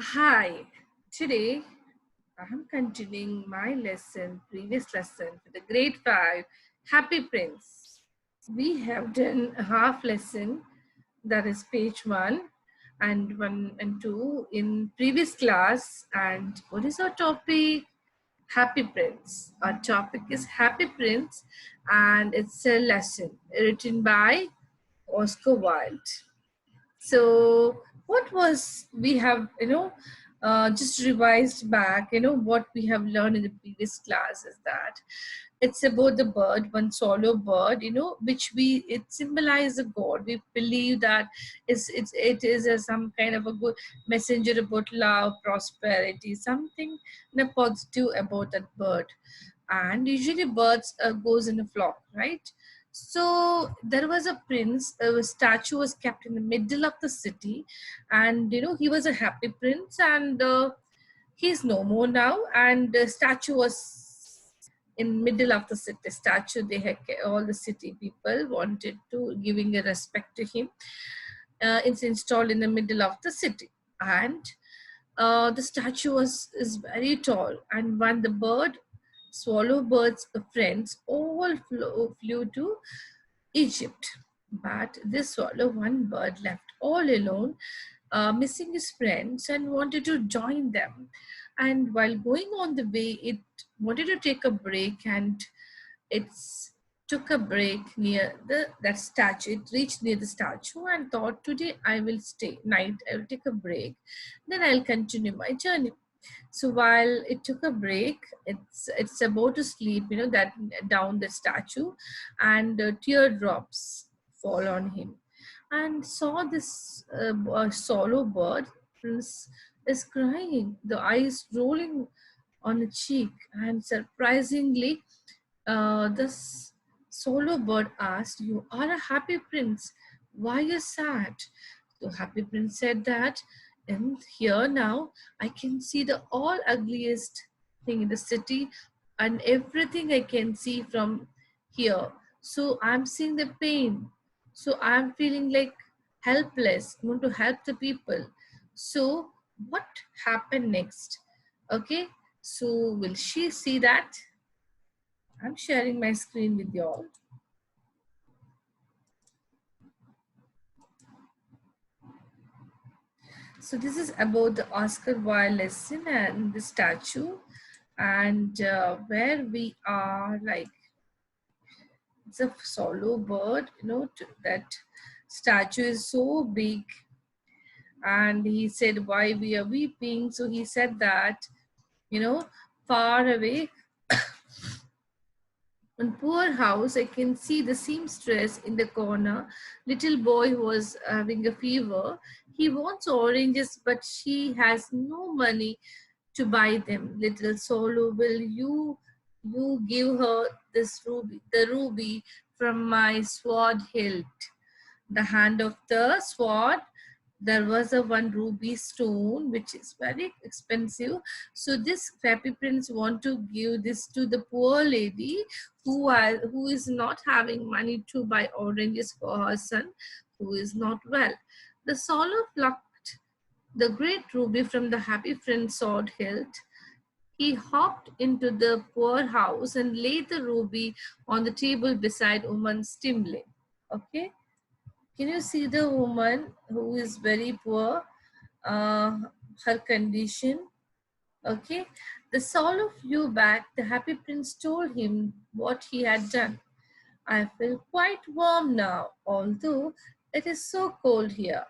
Hi, today I'm continuing my previous lesson for the grade 5 Happy Prince. We have done a half lesson, that is page 1 and 1 and 2 in previous class. And what is our topic? Happy Prince. Our topic is Happy Prince, and it's a lesson written by Oscar Wilde. So what was we have just revised back, what we have learned in the previous class is that it's about the bird, one solo bird, which it symbolizes a god. We believe that it is some kind of a good messenger about love, prosperity, something positive about that bird. And usually birds goes in a flock, right? So there was a prince, a statue was kept in the middle of the city, and he was a happy prince, and he's no more now, and the statue was in middle of the city. Statue, they had, all the city people wanted to giving a respect to him. It's installed in the middle of the city, and the statue is very tall, and when the swallow birds friends all flew to Egypt. But this swallow, one bird, left all alone, missing his friends, and wanted to join them. And while going on the way, it wanted to take a break, and it took a break near that statue. It reached near the statue and thought, today I will stay night. I will take a break, then I'll continue my journey. So while it took a break, it's about to sleep, that down the statue, and teardrops fall on him, and saw this solo bird is crying, the eyes rolling on the cheek, and surprisingly, this solo bird asked, "You are a happy prince. Why are you sad?" The happy prince said that, "And here now I can see the all ugliest thing in the city, and everything I can see from here. So I'm seeing the pain. So I'm feeling like helpless. I want to help the people. So what happened next?" Okay, so will she see that? I'm sharing my screen with you all. So this is about the Oscar Wilde lesson and the statue, and where we are, like, it's a solo bird, that statue is so big, and he said, "Why we are weeping?" So he said that, far away, on poor house, I can see the seamstress in the corner. Little boy who was having a fever. He wants oranges, but she has no money to buy them. Little Solo, will you give her this ruby, the ruby from my sword hilt? The hand of the sword, there was a one ruby stone which is very expensive. So this happy prince want to give this to the poor lady who is not having money to buy oranges for her son who is not well. The Solo plucked the great ruby from the happy prince's sword hilt. He hopped into the poor house and laid the ruby on the table beside woman's Timley. Okay, can you see the woman who is very poor? Her condition. Okay, the Solo flew back. The happy prince told him what he had done. "I feel quite warm now, although it is so cold here.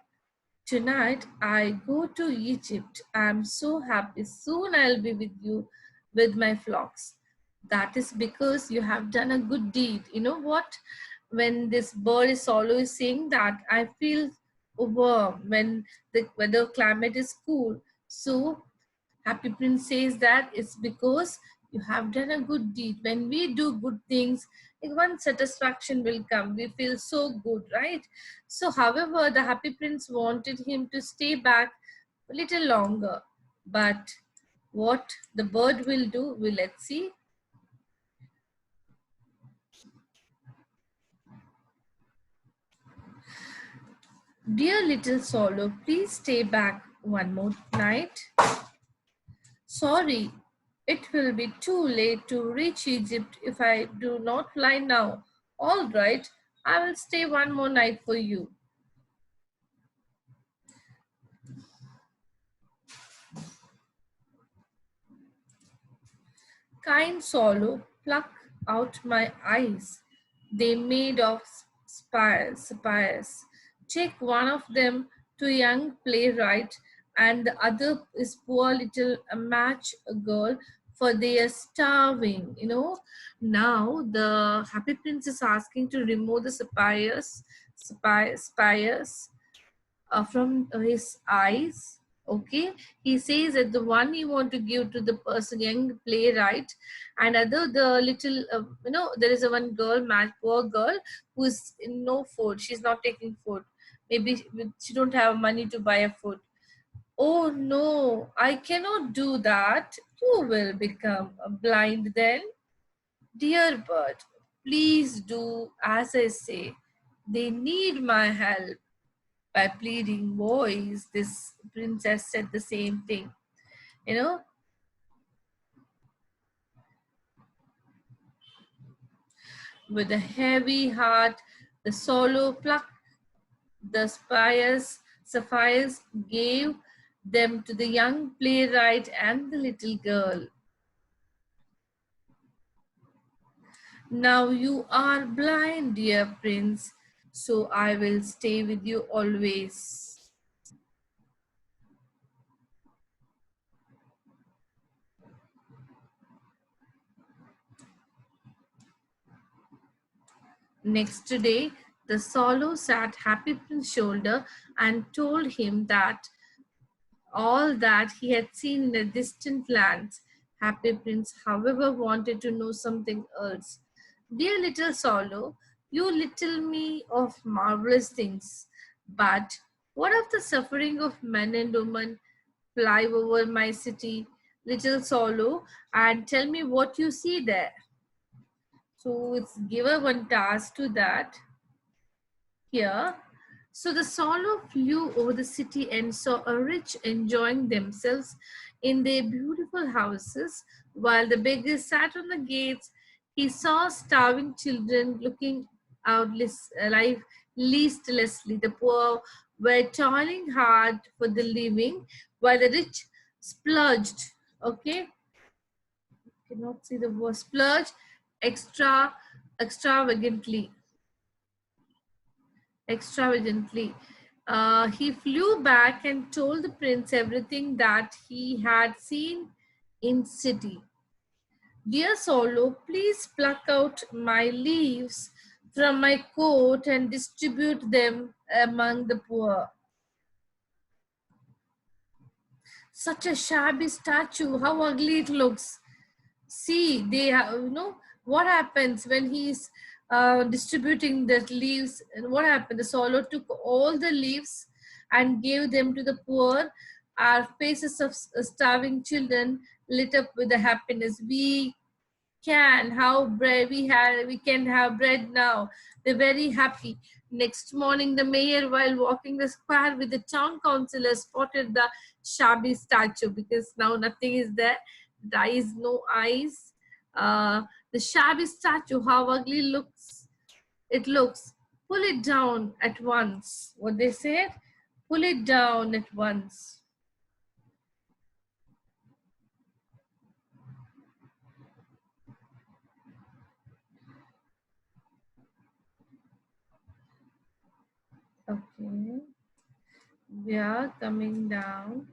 Tonight I go to Egypt. I'm so happy. Soon I'll be with you with my flocks." That is because you have done a good deed. You know what? When this bird is always saying that, I feel warm when the weather climate is cool. So Happy Prince says that it's because you have done a good deed. When we do good things, one satisfaction will come. We feel so good, right? So, however, the Happy Prince wanted him to stay back a little longer. But what the bird will do, let's see. "Dear little Swallow, please stay back One more night. Sorry, it will be too late to reach Egypt if I do not fly now. All right, I will stay one more night for you. Kind swallow, pluck out my eyes. They made of spires. Take one of them to young playwright, and the other is poor little match girl, for they are starving. Now the happy prince is asking to remove the spires from his eyes. Okay, he says that the one he want to give to the person, young playwright, and other the little there is a one girl, poor girl, who is in no food. She's not taking food. Maybe she don't have money to buy a food. Oh no, I cannot do that. You will become blind then. Dear bird, please do as I say. They need my help. By pleading voice, this princess said the same thing. You know, with a heavy heart, the swallow plucked the sapphires, gave them to the young playwright and the little girl. Now you are blind, dear prince, so I will stay with you always. Next day, the swallow sat Happy Prince's shoulder and told him that all that he had seen in the distant lands. Happy Prince, however, wanted to know something else. Dear little swallow, you little me of marvelous things, but what of the suffering of men and women? Fly over my city, little swallow, and tell me what you see there. So it's give her one task to that here. So the swallow flew over the city and saw a rich enjoying themselves in their beautiful houses, while the beggars sat on the gates. He saw starving children looking out life listlessly. The poor were toiling hard for the living, while the rich splurged. Okay, cannot see the word splurge extra extravagantly extravagantly. He flew back and told the prince everything that he had seen in city. Dear Solo, please pluck out my leaves from my coat and distribute them among the poor. Such a shabby statue, how ugly it looks. See, they have, what happens when he's distributing the leaves, and what happened? The swallow took all the leaves and gave them to the poor. Our faces of starving children lit up with the happiness. We can have bread now. They're very happy. Next morning, the mayor, while walking the square with the town councillor, spotted the shabby statue, because now nothing is there. There is no eyes. The shabby statue, how ugly looks it looks. Pull it down at once. What they said? Pull it down at once. Okay. We are coming down.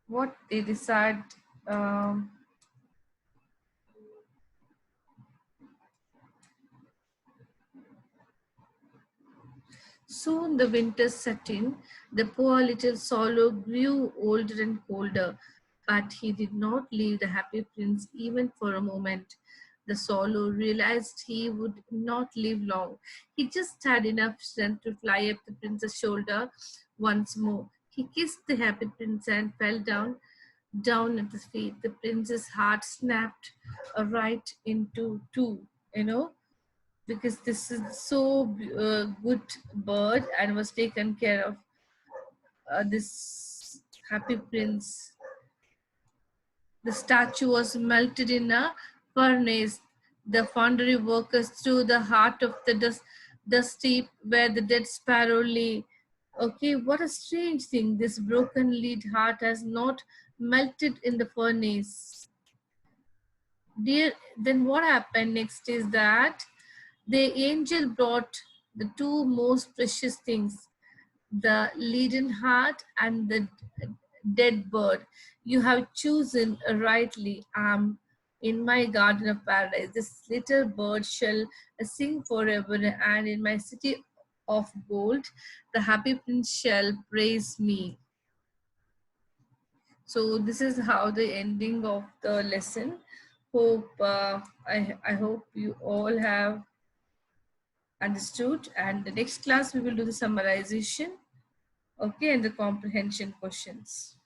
What they decide. Um, Soon the winter set in. The poor little swallow grew older and colder, but he did not leave the happy prince even for a moment. The swallow realized he would not live long. He just had enough strength to fly up the prince's shoulder once more. He kissed the happy prince and fell down at his feet. The prince's heart snapped right into two, you know because this is so good bird and was taken care of. This happy prince, the statue was melted in a furnace. The foundry workers threw the heart of the dusty where the dead sparrow lay. Okay, what a strange thing. This broken lead heart has not melted in the furnace. Dear, then what happened next is that the angel brought the two most precious things, the leaden heart and the dead bird. You have chosen rightly. In my garden of paradise. This little bird shall sing forever, and in my city of gold, the happy prince shall praise me. So this is how the ending of the lesson. Hope I hope you all have understood. And the next class we will do the summarization. Okay, and the comprehension questions.